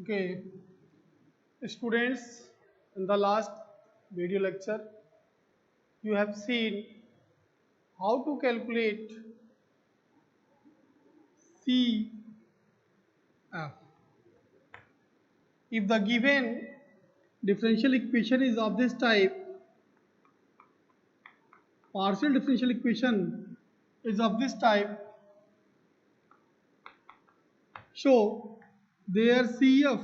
Okay, students, in the last video lecture, you have seen how to calculate CF. If the given differential equation is of this type, partial differential equation is of this type, so their CF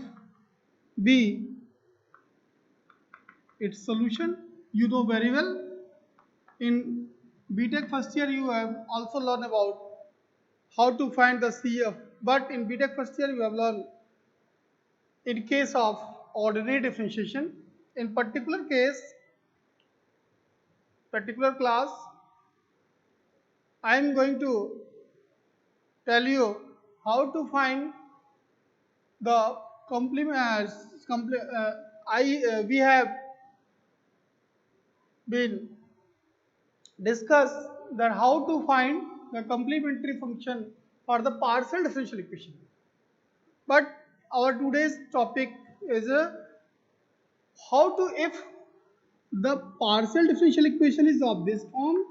be its solution. You know very well. In BTech first year, you have also learned about how to find the CF. But in BTech first year, you have learned in case of ordinary differentiation. In particular class, I am going to tell you how to find the complement. We have been discussed that how to find the complementary function for the partial differential equation. But our today's topic is how to if the partial differential equation is of this form,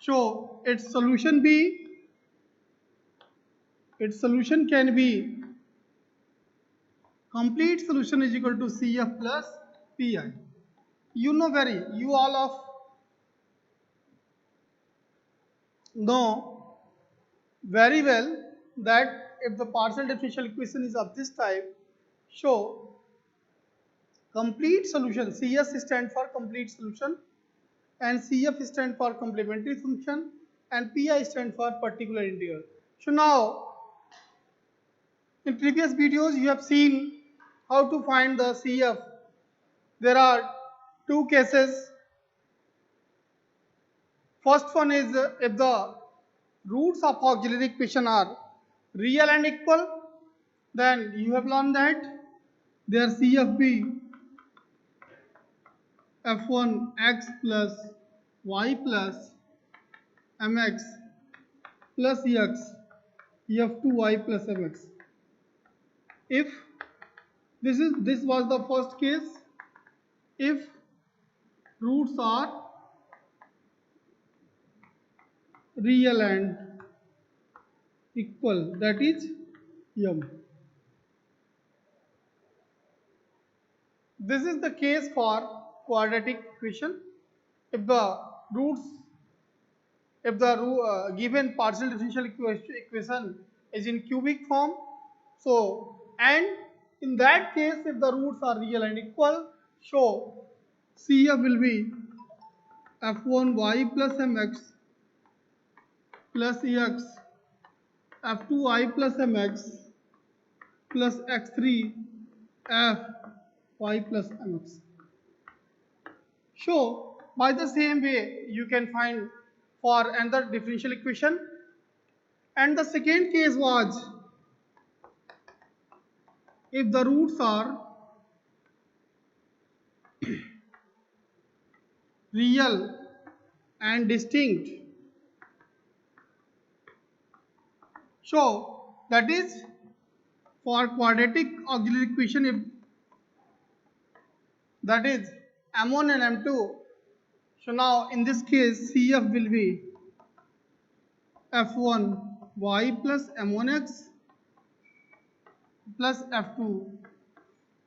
so its solution can be complete solution is equal to CF plus PI. You all of know very well that if the partial differential equation is of this type, so complete solution, CS stand for complete solution and CF stand for complementary function and PI stand for particular integral. So now in previous videos you have seen how to find the CF. There are two cases. First one is if the roots of auxiliary equation are real and equal, then you have learned that their CFB f1x plus y plus mx plus ex f2y plus mx. If this was the first case, if roots are real and equal, that is m. This is the case for quadratic equation. If the roots, if the given partial differential equation is in cubic form, so and in that case, if the roots are real and equal, so CF will be f1y plus mx plus ex f2y plus mx plus x3 fy plus mx. So by the same way you can find for another differential equation. And the second case was if the roots are real and distinct. So that is for quadratic auxiliary equation, if that is m1 and m2. So now in this case CF will be f1 y plus m1x plus f2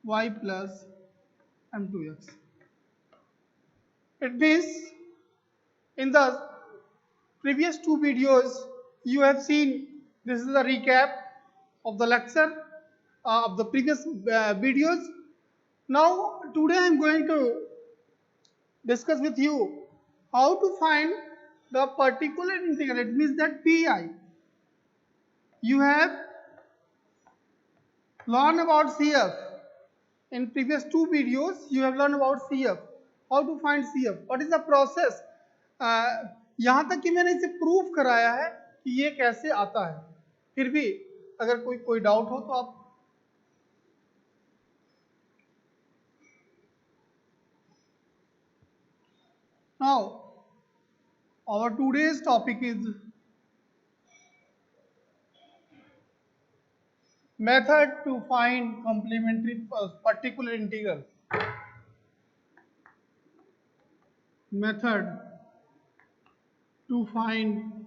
y plus m2x. It means in the previous two videos you have seen, this is a recap of the lecture of the previous videos. Now today I am going to discuss with you how to find the particular integral. It means that PI. You have learned about CF. In previous two videos you have learned about CF. How to find CF? What is the process? यहाँ तक कि मैंने इसे proof कराया है कि ये कैसे आता है. फिर भी अगर कोई डाउट हो तो आप now our today's topic is method to find complementary particular integral. Method to find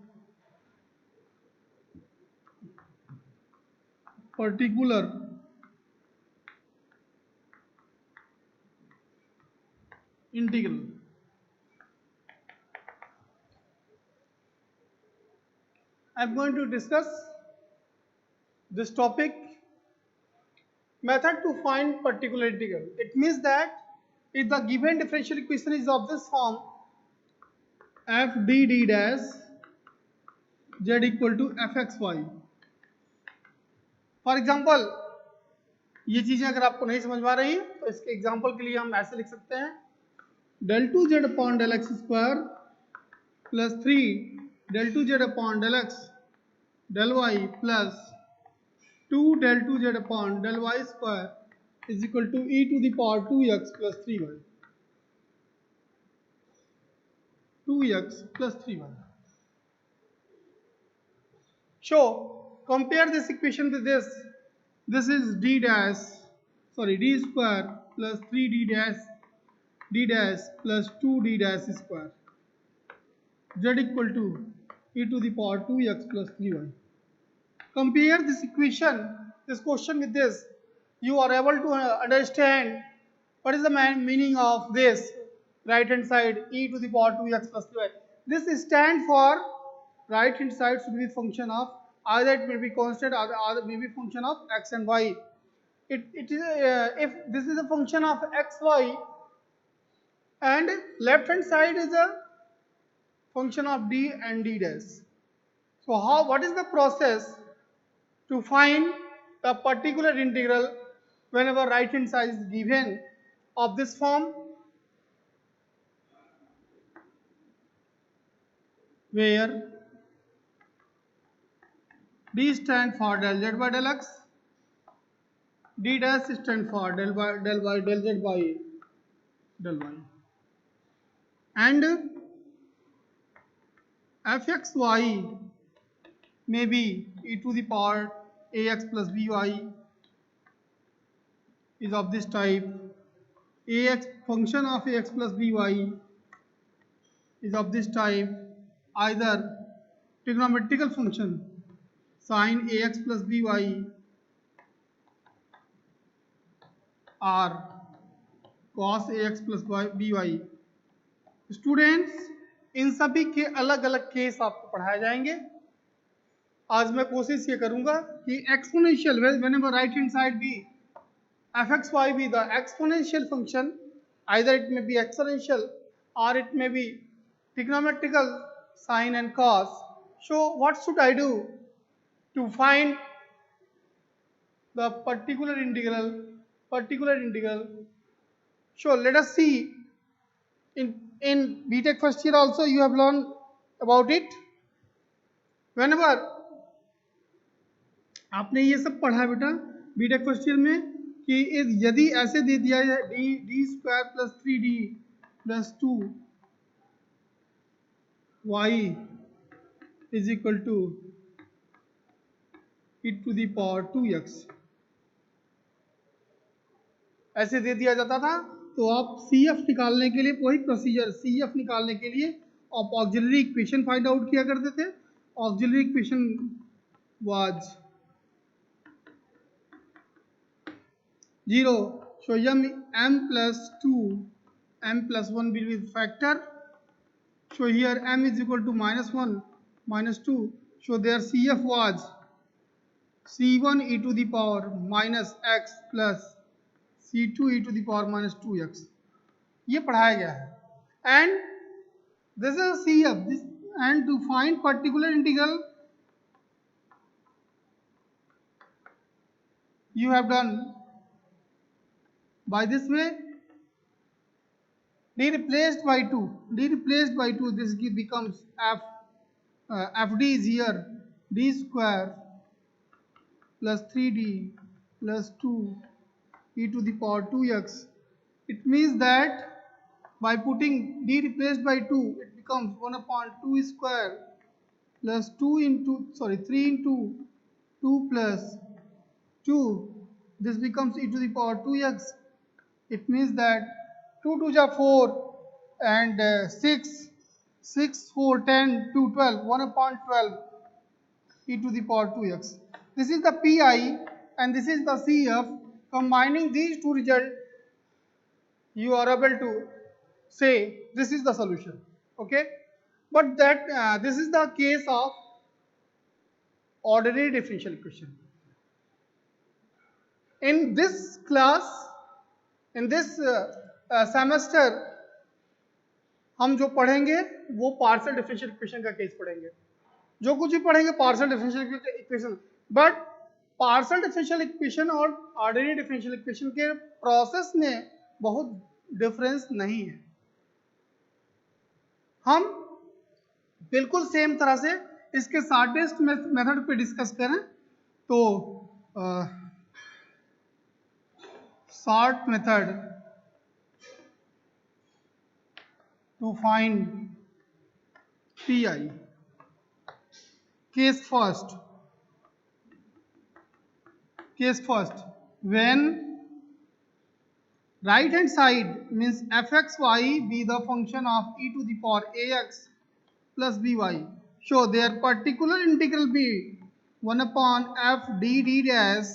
particular integral. I'm going to discuss this topic, method to find particular integral. It means that if the given differential equation is of this form, f d d dash z equal to fxy. For example ये चीजें अगर आपको नहीं समझ में आ रही तो इसके एग्जाम्पल के लिए हम ऐसे लिख सकते हैं del 2z upon del x square plus 3 del 2z upon del x del y plus 2 del 2z upon del y square is equal to e to the power 2x plus 3y. 2x plus 3y. So, compare this equation with this. This is d square plus 3d dash plus 2d dash square. Z equal to e to the power 2x plus 3y. Compare this question with this. You are able to understand what is the meaning of this right hand side e to the power 2x plus 3y. This stands for right hand side should be function of either it may be constant or it may be function of x and y. It is if this is a function of x y and left hand side is a function of d and d dash. So what is the process to find the particular integral whenever right hand side is given of this form, where d stand for del z by del x, d dash stand for del z by del y, and fxy may be e to the power ax plus by is of this type. Ax function of ax plus by is of this type, either trigonometrical function sin ax plus by or cos ax plus by. Students in सभी के अलग अलग case आपको पढ़ाए जाएंगे. आज मैं कोशिश ये करूंगा कि exponential whenever right hand side be fxy be the exponential function, either it may be exponential or it may be trigonometrical sine and cos. So what should I do to find the particular integral? So let us see, in BTech first year also you have learned about it. Whenever आपने ये सब पढ़ा बेटा BTech first year में कि यदि ऐसे दे दिया है D square plus 3d plus 2y is equal to e to the power 2x, ऐसे दे दिया जाता था तो आप CF निकालने के लिए वही प्रोसीजर, CF निकालने के लिए आप ऑक्सिलरी इक्वेशन फाइंड आउट किया करते थे. Auxiliary equation was 0. So m plus 2, m plus 1 will be the factor. So here m is equal to -1, -2. So their CF was C1 e to the power minus x plus C2 e to the power minus 2x. ये पढ़ाया गया है. And this is CF. And to find particular integral, you have done by this way. D replaced by 2, this becomes fd is here d square plus 3d plus 2 e to the power 2x. It means that by putting d replaced by 2, it becomes 1 upon 2 square plus 3 into 2 plus 2, this becomes e to the power 2x. It means that 2 2 are 4 and 6, 6, 4, 10, 2, 12, 1 upon 12 e to the power 2x. This is the Pi and this is the CF. Combining these two results, you are able to say this is the solution. Okay, but that this is the case of ordinary differential equation. In this class, in this semester, हम जो पढ़ेंगे वो partial differential equation का case पढ़ेंगे. जो कुछ भी पढ़ेंगे partial differential equation, but partial differential equation और ऑर्डिनरी डिफरेंशियल इक्वेशन के प्रोसेस में बहुत डिफरेंस नहीं है. हम बिल्कुल सेम तरह से इसके शॉर्टेस्ट मेथड पे डिस्कस करें तो short method to find Pi. Case first, when right hand side means fxy be the function of e to the power ax plus by, so their particular integral be 1 upon f d dash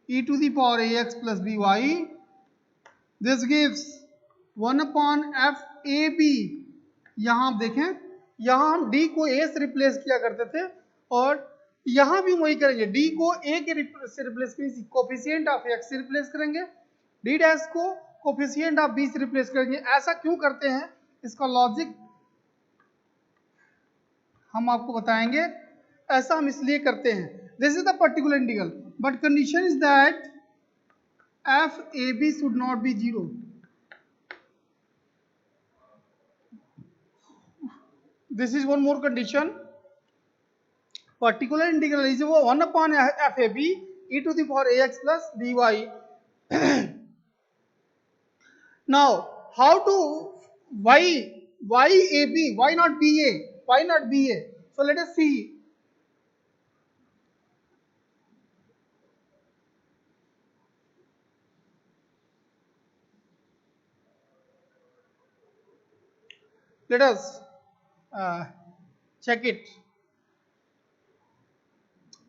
e to the power ax plus by. This gives 1 upon f ab. यहाँ आप देखें, यहाँ हम d को a से replace किया करते थे और यहाँ भी वही करेंगे. d को a के से रिप्लेस करेंगे, कोफिशिएंट ऑफ x से रिप्लेस करेंगे, d डैश को कोफिशिएंट ऑफ b से रिप्लेस करेंगे. ऐसा क्यों करते हैं, इसका लॉजिक हम आपको बताएंगे. ऐसा हम इसलिए करते हैं, this is the particular integral, but condition is that f ab should not be 0. This is one more condition. Particular integral is 1 upon f a b e to the power ax plus by. Now, how to why a b? Why not b a? Why not b a? So let us see. Let us check it.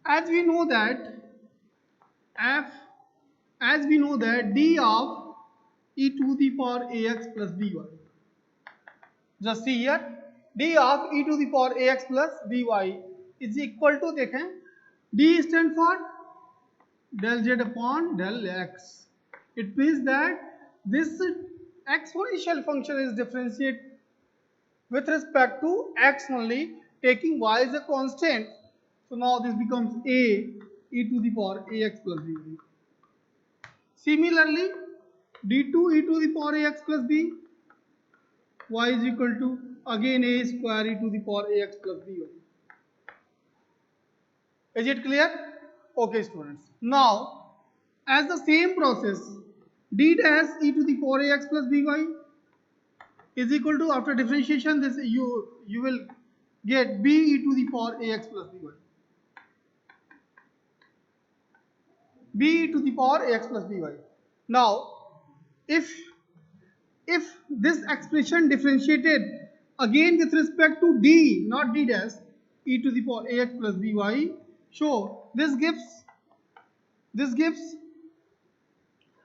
As we know that d of e to the power ax plus by. Just see here, d of e to the power ax plus by is equal to, देखें, d stand for del z upon del x. It means that this exponential function is differentiated with respect to x only, taking y as a constant. So now this becomes a e to the power ax plus b. Similarly, d2 e to the power ax plus b, y is equal to again a square e to the power ax plus b. Is it clear? Okay, students. Now, as the same process, d dash e to the power ax plus by is equal to, after differentiation, this you will get b e to the power ax plus by. b e to the power ax plus by. Now, if this expression differentiated again with respect to d, not d dash, e to the power ax plus by, so this gives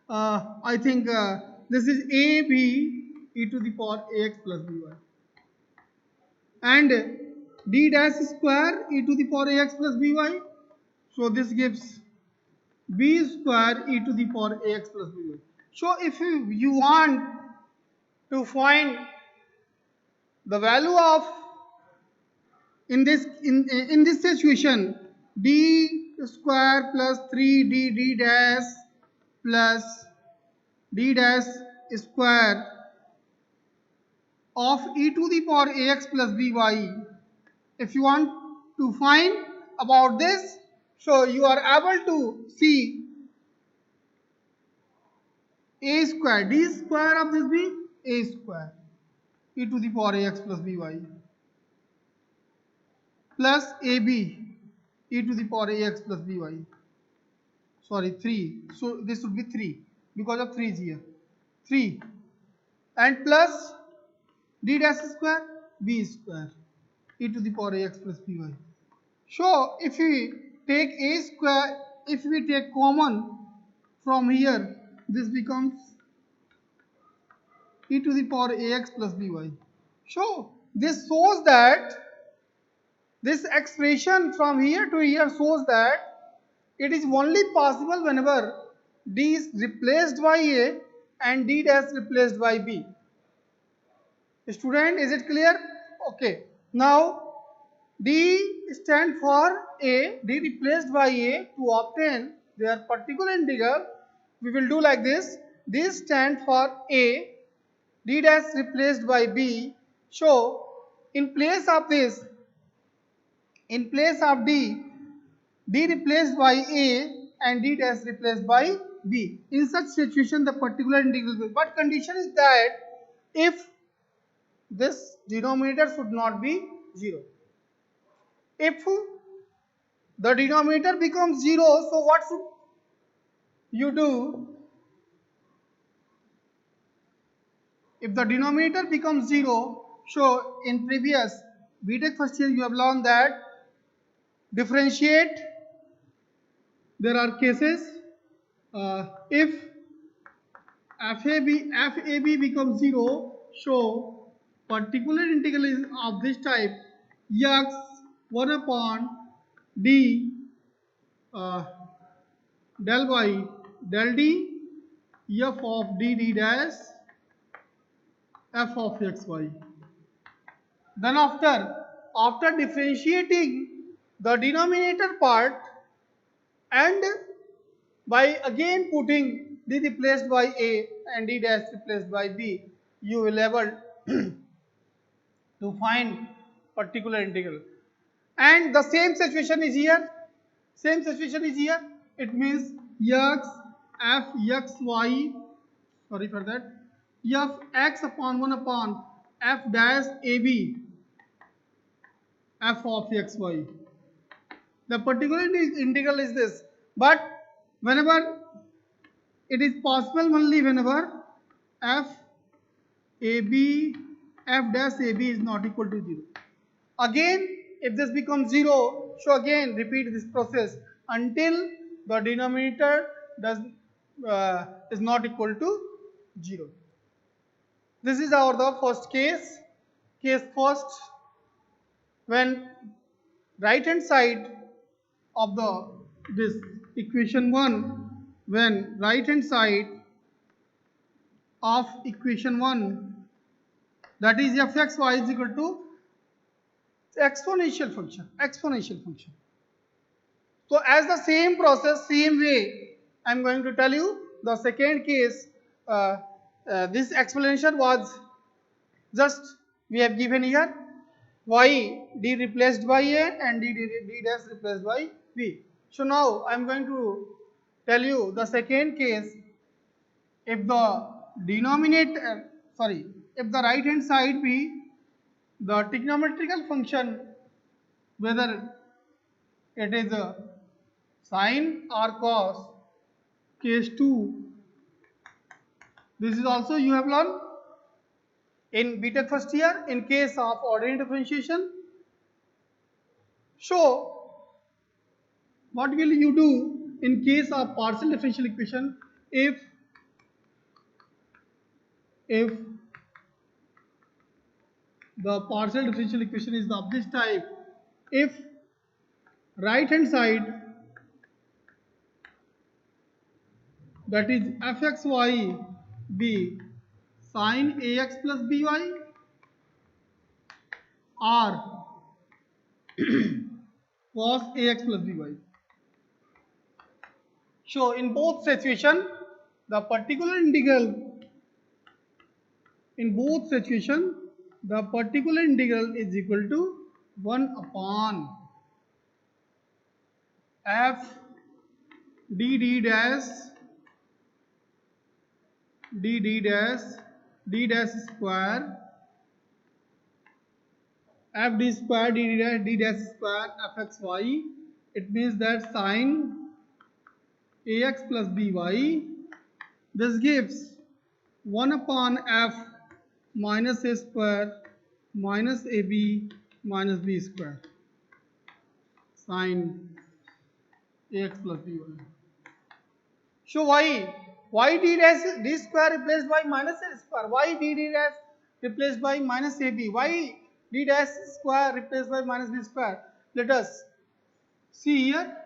I think this is a b e to the power ax plus by, and d dash square e to the power ax plus by, so this gives b square e to the power ax plus by. So if you want to find the value of, in this situation, d square plus 3d d dash plus d dash square of e to the power ax plus by, if you want to find about this, so you are able to see a square, d square of this being a square e to the power ax plus by plus ab e to the power ax plus by. Sorry, 3. So this would be 3 because of 3 is here. 3 and plus d dash square b square e to the power ax plus by. So if we take a square, if we take common from here, this becomes e to the power ax plus by. So this shows that this expression from here to here shows that it is only possible whenever d is replaced by a and d dash replaced by b. Student, is it clear? Okay. Now d stand for a, d replaced by a. To obtain their particular integral, we will do like this. This stand for a, d dash replaced by b. So in place of this, in place of d, d replaced by a and d dash replaced by b. In such situation, the particular integral will. But condition is that if this denominator should not be 0. If the denominator becomes 0, so what should you do? If the denominator becomes 0, so in previous BTech first year you have learned that differentiate. There are cases if FAB becomes 0, so particular integral is of this type x 1 upon d uh, del y del d f of d dash f of xy. Then after differentiating the denominator part and by again putting d replaced by a and d dash replaced by b, you will able to find particular integral. And the same situation is here. Same situation is here. It means x f x y, sorry for that, f x upon 1 upon f dash ab f of x y. The particular integral is this, but whenever it is possible only whenever f ab f dash ab is not equal to 0. Again, if this becomes 0, so again repeat this process until the denominator is not equal to 0. This is our the first case. Case first, when right hand side of the this equation 1, when right hand side of equation 1, that is fxy is equal to exponential function. So as the same process, same way, I am going to tell you the second case. This explanation was just we have given here y d replaced by a and d dash replaced by b. So now I am going to tell you the second case. If the denominator, if the right hand side be the trigonometrical function, whether it is a sine or cos, case 2, this is also you have learned in BTech first year in case of ordinary differentiation. So what will you do in case of partial differential equation? If the partial differential equation is of this type, if right hand side, that is fxy be sine ax plus by or cos ax plus by. So in both situation, the particular integral is equal to 1 upon f d dash d dash square f d square d dash square fxy it means that sine ax plus by, this gives 1 upon f minus a square minus ab minus b square sine ax plus by. So why d dash d square replaced by minus a square? Why d dash replaced by minus ab? Why d dash square replaced by minus b square? Let us see here.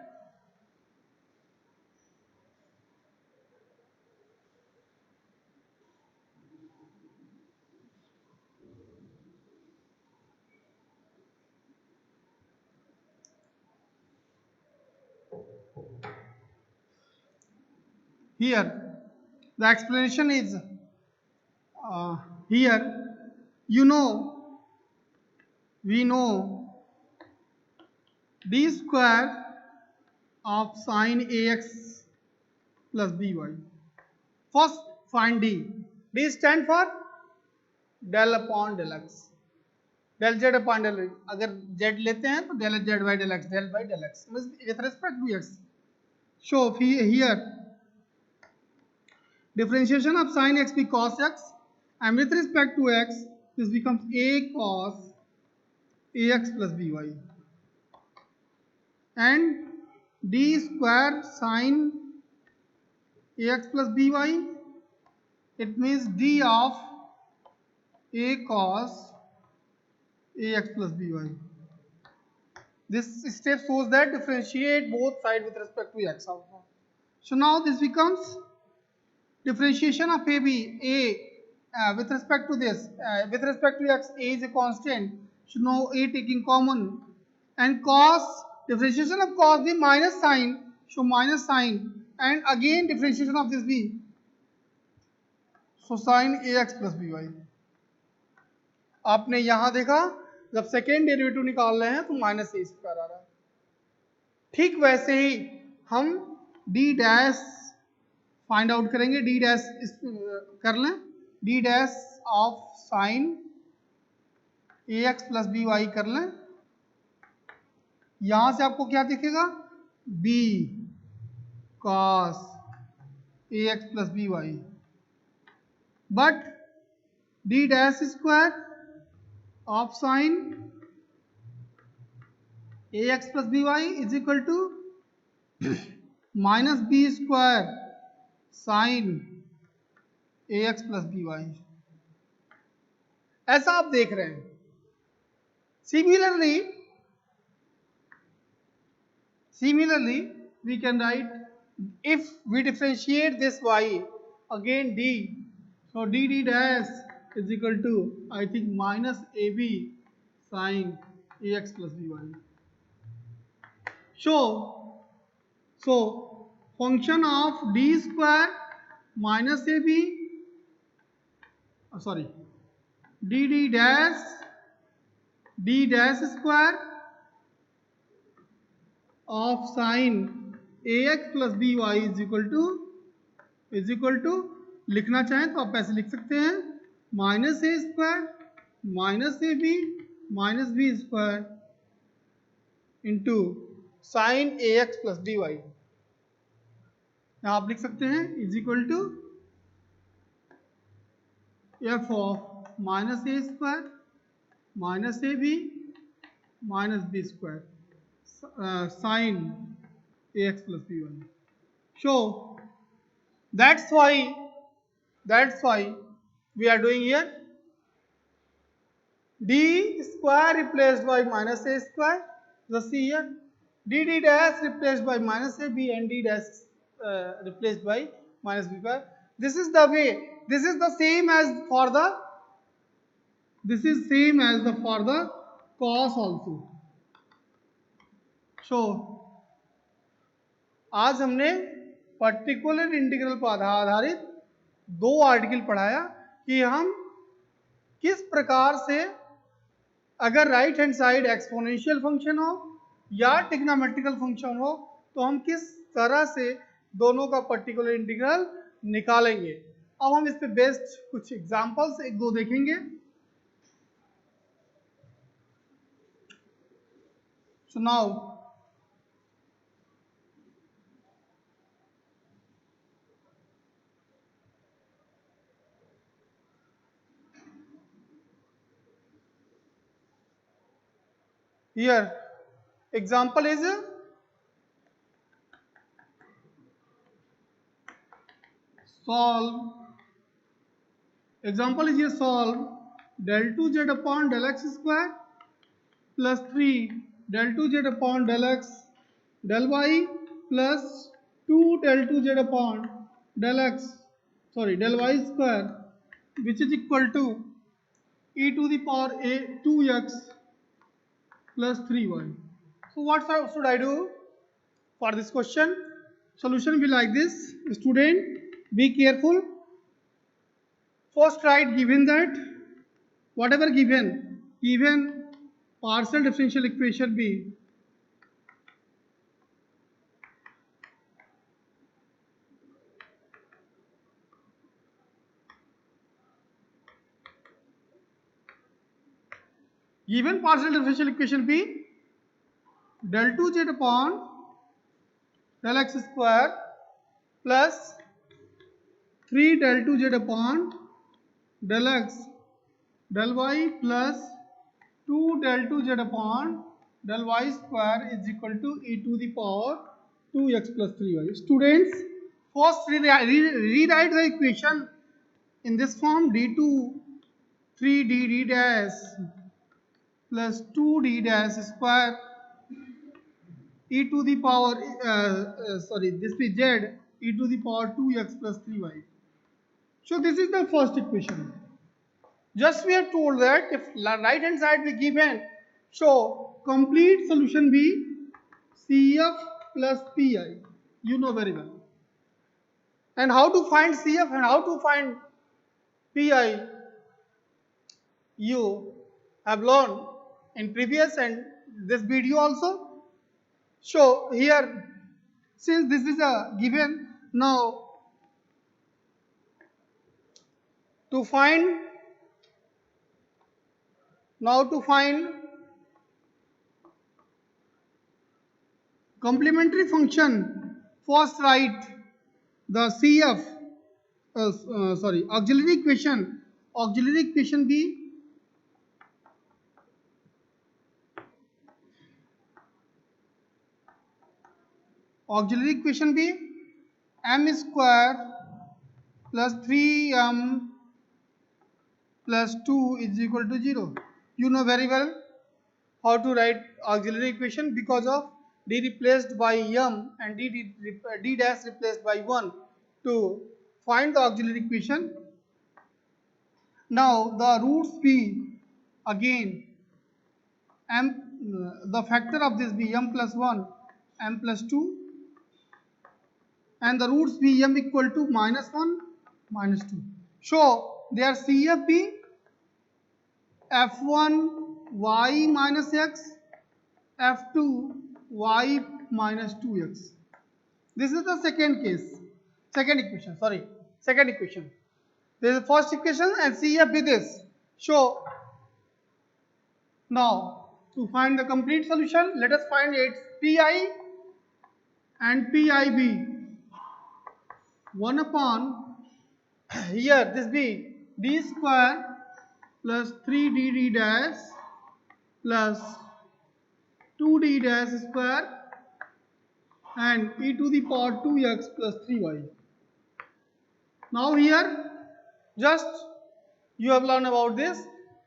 Here the explanation is here. You know, we know d square of sine ax plus by. First find d. D stand for del upon del x. Del z upon del x. अगर z लेते हैं तो del z by del x, del by del x with respect to x. So here differentiation of sin x be cos x, and with respect to x this becomes a cos ax plus by, and d square sin ax plus by, it means d of a cos ax plus by. This step shows that differentiate both sides with respect to x also. So now this becomes differentiation of with respect to this, with respect to x, a is a constant, so now a taking common, and cos, differentiation of cos the minus sign, so minus sign, and again differentiation of this b, so sin ax plus by. आपने यहां देखा जब second derivative निकाल रहे हैं तो minus A square आ रहा है। ठीक वैसे ही हम डी डैश फाइंड आउट करेंगे, डी डैश कर लें, D dash of sine A X plus B Y कर लें। यहां से आपको क्या दिखेगा, B cos A X plus B Y, but D dash square of sine A X plus B Y is equal to minus B square sine A X plus B Y, ऐसा आप देख रहे हैं। Similarly, we can write, if we differentiate this y, again d, so d dash is equal to, I think, minus ab sin ax plus by. So function of d square minus ab, sorry, d dash square of sin ax plus by is equal to, लिखना चाहें तो आप ऐसे लिख सकते हैं, minus A square minus A B minus B square into sine A X plus D Y. यहां आप लिख सकते हैं is equal to F of minus A square minus A B minus B square sine A X plus B Y. So that's why we are doing here d square replaced by minus a square. Just see here, d dash replaced by minus a b and d dash replaced by minus b square. This is the way. This is the same as for the cos also. So आज हमने particular integral पर आधारित दो article पढ़ाया कि हम किस प्रकार से, अगर right hand side exponential function हो या ट्रिग्नोमेट्रिकल फंक्शन हो, तो हम किस तरह से दोनों का पर्टिकुलर इंटीग्रल निकालेंगे। अब हम इस पे बेस्ड कुछ एग्जांपल्स एक दो देखेंगे। So now Here example is solve. Example is here solve del 2z upon del x square plus 3 del 2z upon del x del y plus 2 del 2z upon del x del y square, which is equal to e to the power a 2x plus 3y. So what should I do for this question? Solution will be like this. Student, be careful. First write given that whatever given partial differential equation be given partial differential equation be del 2z upon del x square plus 3 del 2z upon del x del y plus 2 del 2z upon del y square is equal to e to the power 2x plus 3y. Students, first rewrite the equation in this form: d2 3d d dash plus 2d dash square e to the power this is z e to the power 2x plus 3y. So this is the first equation. Just we are told that if right hand side be given, so complete solution be CF plus PI. You know very well. And how to find CF and how to find PI, you have learned in previous and this video also. So here, since this is a given, now to find complementary function, first write the CF auxiliary equation be m square plus 3m plus 2 is equal to 0. You know very well how to write auxiliary equation because of d replaced by m and d dash replaced by 1 to find the auxiliary equation. Now the roots be again the factor of this be m plus 1 m plus 2 and the roots be m equal to minus 1 minus 2. So their CF be f1 y minus x f2 y minus 2x. This is the second equation. This is the first equation and CF be this. So now to find the complete solution, let us find its PI and PIB 1 upon here this be d square plus 3d dash plus 2d dash square and e to the power 2x plus 3y. Now here just you have learned about this.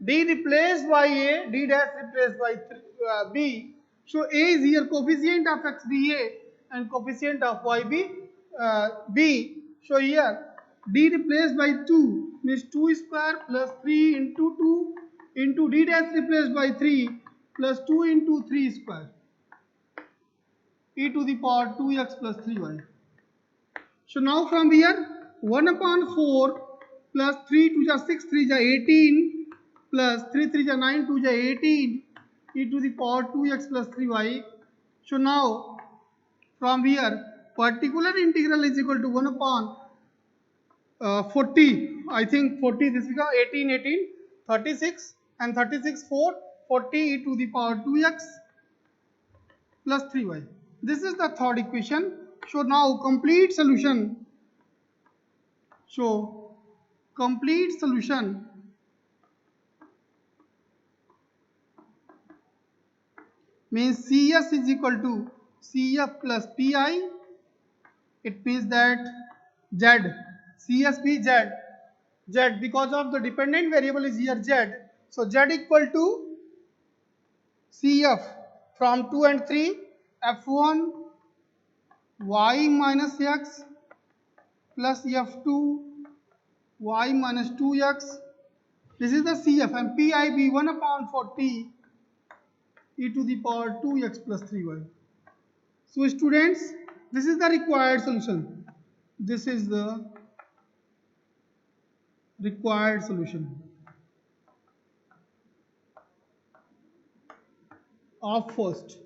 D replaced by A, D dash replaced by B. So A is here coefficient of x be A and coefficient of y be B. So here D replaced by 2 means 2 square plus 3 into 2 into D dash replaced by 3 plus 2 into 3 square e to the power 2x plus 3y. So now from here 1 upon 4 plus 3 to the 6 3 is 18 plus 3 3 is 9 2 is 18 e to the power 2x plus 3y. So now from here particular integral is equal to 1 upon 40. I think 40 this becomes 18 36 and 36 4 40 e to the power 2x plus 3y. This is the third equation. So now complete solution. So complete solution means CS is equal to CF plus PI. It means that Z, CSP Z, because of the dependent variable is here Z. So Z equal to CF from 2 and 3, F1 y minus x plus F2 y minus 2x. This is the CF, and PI be 1 upon 40 e to the power 2x plus 3y. So students, this is the required solution. This is the required solution of first.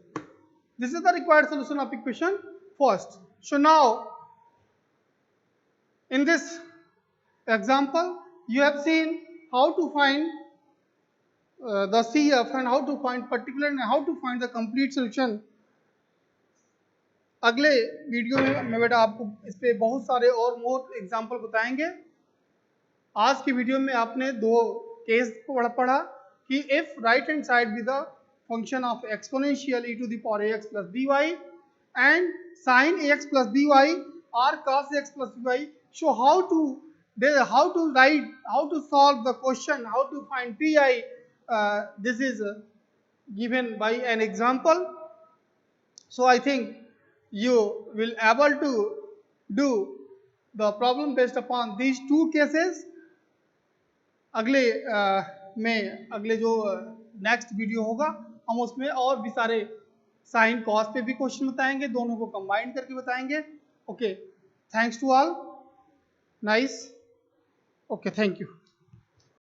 This is the required solution of equation first. So now, in this example, you have seen how to find the CF and how to find particular and how to find the complete solution. अगले video में बेटा आपको इस पे बहुत सारे और more example बताएंगे. आज की वीडियो में आपने दो केस पढ़ा कि if right hand side be the function of exponential e to the power ax plus by and sin ax plus by or cos ax plus by. So how to write, how to solve the question, how to find pi, this is given by an example. So I think you will able to do the problem based upon these two cases. अगले में अगले जो next video होगा हम उसमें और भी सारे साइन कॉस पे भी क्वेश्चन बताएंगे, दोनों को कंबाइन करके बताएंगे. Okay, thanks to all. Nice. Okay, thank you.